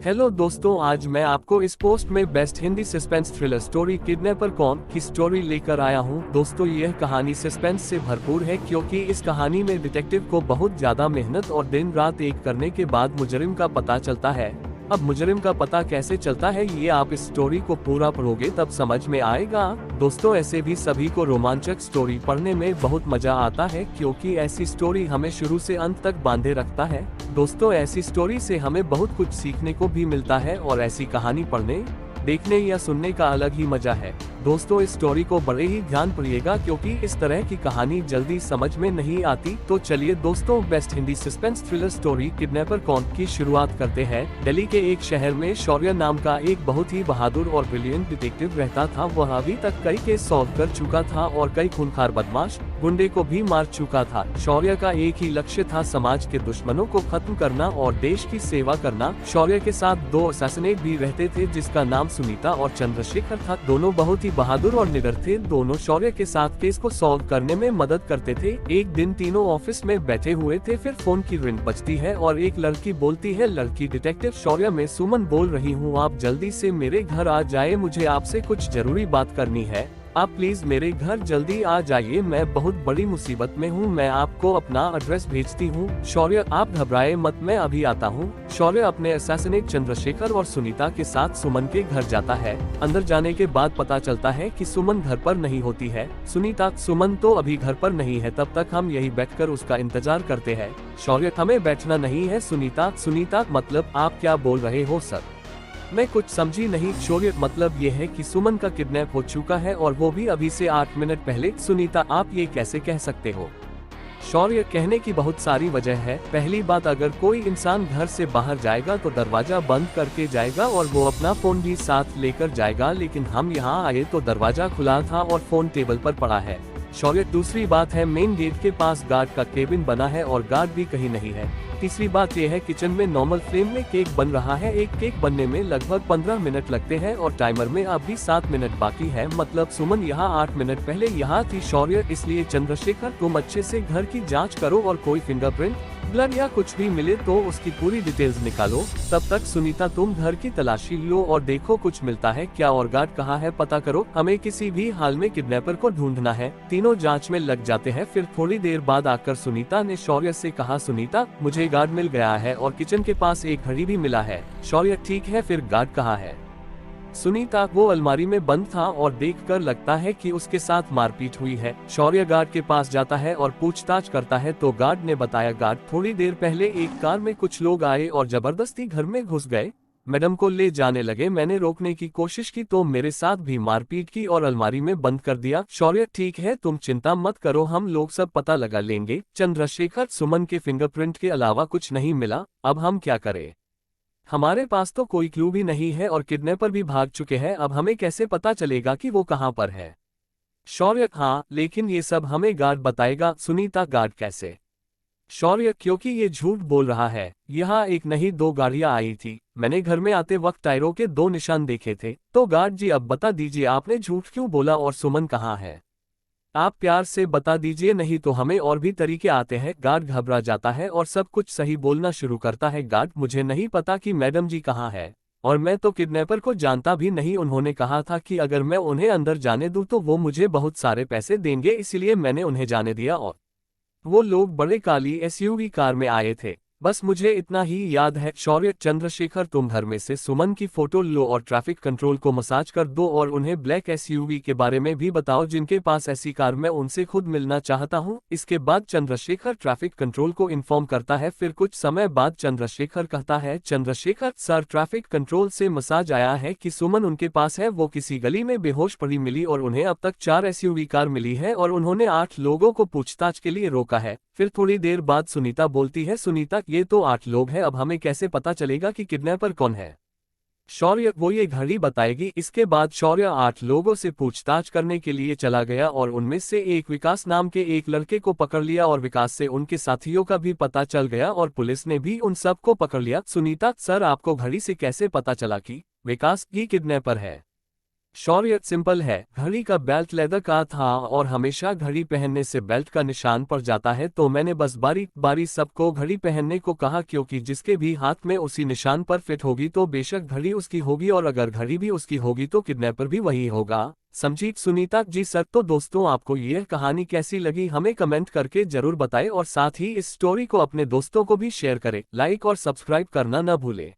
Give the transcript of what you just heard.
Hello दोस्तों, आज मैं आपको इस पोस्ट में best Hindi suspense thriller story kidnapper कौन की स्टोरी लेकर आया हूं। दोस्तों, यह कहानी सस्पेंस से भरपूर है क्योंकि इस कहानी में डिटेक्टिव को बहुत ज्यादा मेहनत और दिन रात एक करने के बाद मुजरिम का पता चलता है। अब मुजरिम का पता कैसे चलता है, ये आप इस स्टोरी को पूरा पढ़ोगे तब समझ में आएगा। दोस्तों, ऐसे भी सभी को रोमांचक स्टोरी पढ़ने में बहुत मजा आता है क्योंकि ऐसी स्टोरी हमें शुरू से अंत तक बांधे रखता है। दोस्तों, ऐसी स्टोरी से हमें बहुत कुछ सीखने को भी मिलता है और ऐसी कहानी पढ़ने, देखने या सुनने का अलग ही मजा है। दोस्तों, इस स्टोरी को बड़े ही ध्यान पढ़िएगा क्योंकि इस तरह की कहानी जल्दी समझ में नहीं आती। तो चलिए दोस्तों, best Hindi suspense thriller story kidnapper कौन की शुरुआत करते हैं। दिल्ली के एक शहर में शौर्य नाम का एक बहुत ही बहादुर और ब्रिलियंट डिटेक्टिव रहता था। वह अभी तक कई केस सॉल्व कर चुका था और कई खूंखार बदमाश गुंडे को भी मार चुका था। शौर्य का एक ही लक्ष्य था, समाज के दुश्मनों को खत्म करना और देश की सेवा करना। शौर्य के साथ दो असैसिनेट भी रहते थे जिसका नाम सुनीता और चंद्रशेखर था। दोनों बहुत ही बहादुर और निडर थे। दोनों शौर्य के साथ केस को सॉल्व करने में मदद करते थे। एक दिन तीनों ऑफिस में बैठे हुए थे, फिर फोन की रिंग बजती है और एक लड़की बोलती है। लड़की डिटेक्टिव शौर्य, मैं सुमन बोल रही हूँ, आप जल्दी से मेरे घर आ जाए, मुझे आपसे कुछ जरूरी बात करनी है। आप प्लीज मेरे घर जल्दी आ जाइए, मैं बहुत बड़ी मुसीबत में हूँ, मैं आपको अपना एड्रेस भेजती हूँ। शौर्य, आप घबराए मत, मैं अभी आता हूँ। शौर्य अपने असैसिनेट चंद्रशेखर और सुनीता के साथ सुमन के घर जाता है। अंदर जाने के बाद पता चलता है कि सुमन घर पर नहीं होती है। सुनीता, सुमन तो अभी घर पर नहीं है, तब तक हम यही बैठकर उसका इंतजार करते हैं। शौर्य, हमें बैठना नहीं है। सुनीता, मतलब आप क्या बोल रहे हो सर? मैं कुछ समझी नहीं। शौर्य, मतलब ये है कि सुमन का किडनैप हो चुका है और वो भी अभी से 8 मिनट पहले। सुनीता, आप ये कैसे कह सकते हो? शौर्य, कहने की बहुत सारी वजह है। पहली बात, अगर कोई इंसान घर से बाहर जाएगा तो दरवाजा बंद करके जाएगा और वो अपना फोन भी साथ लेकर जाएगा, लेकिन हम यहाँ आए तो दरवाजा खुला था और फोन टेबल पर पड़ा है। शौर्य, दूसरी बात है, मेन गेट के पास गार्ड का केबिन बना है और गार्ड भी कहीं नहीं है। तीसरी बात यह है, किचन में नॉर्मल फ्लेम में केक बन रहा है। एक केक बनने में लगभग 15 मिनट लगते हैं और टाइमर में अभी 7 मिनट बाकी है, मतलब सुमन यहाँ 8 मिनट पहले यहाँ थी। शौर्य, इसलिए चंद्रशेखर, तुम अच्छे से घर की जांच करो और कोई फिंगरप्रिंट, ब्लड या कुछ भी मिले तो उसकी पूरी डिटेल्स निकालो। तब तक सुनीता, तुम घर की तलाशी लो और देखो कुछ मिलता है क्या, और गार्ड कहाँ है पता करो, हमें किसी भी हाल में किडनैपर को ढूंढना है। तीनों जांच में लग जाते हैं। फिर थोड़ी देर बाद आकर सुनीता ने शौर्य से कहा, सुनीता, मुझे गार्ड मिल गया है और किचन के पास एक घड़ी भी मिला है। शौर्य, ठीक है, फिर गार्ड कहाँ है? सुनीता, वो अलमारी में बंद था और देखकर लगता है कि उसके साथ मारपीट हुई है। शौर्य गार्ड के पास जाता है और पूछताछ करता है तो गार्ड ने बताया, गार्ड, थोड़ी देर पहले एक कार में कुछ लोग आए और जबरदस्ती घर में घुस गए, मैडम को ले जाने लगे। मैंने रोकने की कोशिश की तो मेरे साथ भी मारपीट की और अलमारी में बंद कर दिया। शौर्य, ठीक है, तुम चिंता मत करो, हम लोग सब पता लगा लेंगे। चंद्रशेखर, सुमन के फिंगरप्रिंट के अलावा कुछ नहीं मिला, अब हम क्या करें? हमारे पास तो कोई क्लू भी नहीं है और किडनैपर भी भाग चुके हैं, अब हमें कैसे पता चलेगा कि वो कहाँ पर है? शौर्य, हाँ, लेकिन ये सब हमें गार्ड बताएगा। सुनीता, गार्ड कैसे? शौर्य, क्योंकि ये झूठ बोल रहा है, यहाँ एक नहीं 2 गाड़ियाँ आई थी, मैंने घर में आते वक्त टायरों के 2 निशान देखे थे। तो गार्ड जी, अब बता दीजिए, आपने झूठ क्यों बोला और सुमन कहाँ है? आप प्यार से बता दीजिए, नहीं तो हमें और भी तरीके आते हैं। गार्ड घबरा जाता है और सब कुछ सही बोलना शुरू करता है। गार्ड, मुझे नहीं पता कि मैडम जी कहाँ है और मैं तो किडनैपर को जानता भी नहीं। उन्होंने कहा था कि अगर मैं उन्हें अंदर जाने दूं तो वो मुझे बहुत सारे पैसे देंगे, इसीलिए मैंने उन्हें जाने दिया और वो लोग बड़े काली एसयूवी कार में आए थे, बस मुझे इतना ही याद है। शौर्य, चंद्रशेखर, तुम घर में से सुमन की फोटो लो और ट्रैफिक कंट्रोल को मसाज कर दो और उन्हें ब्लैक एसयूवी के बारे में भी बताओ जिनके पास ऐसी कार, मैं उनसे खुद मिलना चाहता हूं। इसके बाद चंद्रशेखर ट्रैफिक कंट्रोल को इन्फॉर्म करता है। फिर कुछ समय बाद चंद्रशेखर कहता है, चंद्रशेखर सर, ट्रैफिक कंट्रोल से मसाज आया है कि सुमन उनके पास है, वो किसी गली में बेहोश पड़ी मिली और उन्हें अब तक 4 एसयूवी कार मिली है और उन्होंने 8 लोगों को पूछताछ के लिए रोका है। फिर थोड़ी देर बाद सुनीता बोलती है, सुनीता, ये तो 8 लोग हैं, अब हमें कैसे पता चलेगा कि किडनैपर कौन है? शौर्य, वो ये घड़ी बताएगी। इसके बाद शौर्य 8 लोगों से पूछताछ करने के लिए चला गया और उनमें से एक विकास नाम के एक लड़के को पकड़ लिया और विकास से उनके साथियों का भी पता चल गया और पुलिस ने भी उन सब को पकड़ लिया। सुनीता, सर, आपको घड़ी से कैसे पता चला कि विकास ही किडनैपर है? शौर्य सिंपल है, घड़ी का बेल्ट लेदर का था और हमेशा घड़ी पहनने से बेल्ट का निशान पड़ जाता है, तो मैंने बस बारी बारी सबको घड़ी पहनने को कहा, क्योंकि जिसके भी हाथ में उसी निशान पर फिट होगी तो बेशक घड़ी उसकी होगी, और अगर घड़ी भी उसकी होगी तो किडनैपर भी वही होगा। समझी सुनीता जी सर। तो दोस्तों, आपको यह कहानी कैसी लगी हमें कमेंट करके जरूर बताएं, और साथ ही इस स्टोरी को अपने दोस्तों को भी शेयर करें। लाइक और सब्सक्राइब करना न भूलें।